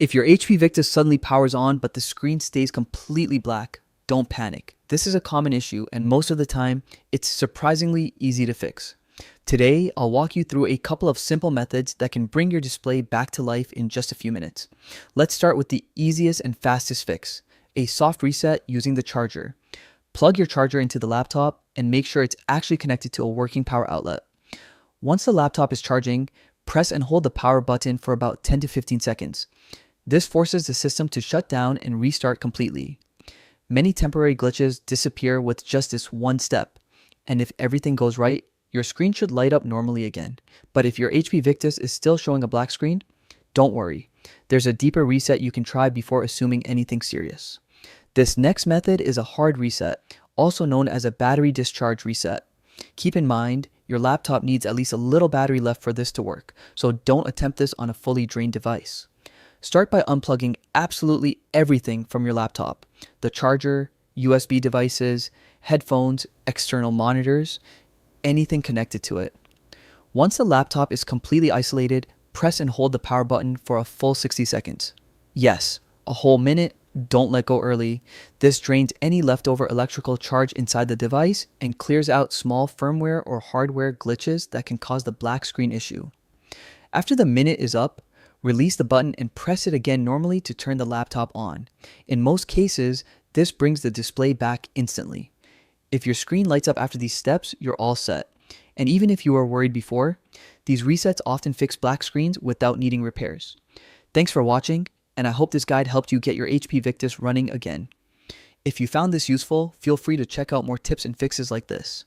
If your HP Victus suddenly powers on but the screen stays completely black, don't panic. This is a common issue and most of the time, it's surprisingly easy to fix. Today, I'll walk you through a couple of simple methods that can bring your display back to life in just a few minutes. Let's start with the easiest and fastest fix, a soft reset using the charger. Plug your charger into the laptop and make sure it's actually connected to a working power outlet. Once the laptop is charging, press and hold the power button for about 10 to 15 seconds. This forces the system to shut down and restart completely. Many temporary glitches disappear with just this one step, and if everything goes right, your screen should light up normally again. But if your HP Victus is still showing a black screen, don't worry. There's a deeper reset you can try before assuming anything serious. This next method is a hard reset, also known as a battery discharge reset. Keep in mind, your laptop needs at least a little battery left for this to work, so don't attempt this on a fully drained device. Start by unplugging absolutely everything from your laptop: the charger, USB devices, headphones, external monitors, anything connected to it. Once the laptop is completely isolated, press and hold the power button for a full 60 seconds. Yes, a whole minute. Don't let go early. This drains any leftover electrical charge inside the device and clears out small firmware or hardware glitches that can cause the black screen issue. After the minute is up, release the button and press it again normally to turn the laptop on. In most cases, this brings the display back instantly. If your screen lights up after these steps, you're all set. And even if you were worried before, these resets often fix black screens without needing repairs. Thanks for watching, and I hope this guide helped you get your HP Victus running again. If you found this useful, feel free to check out more tips and fixes like this.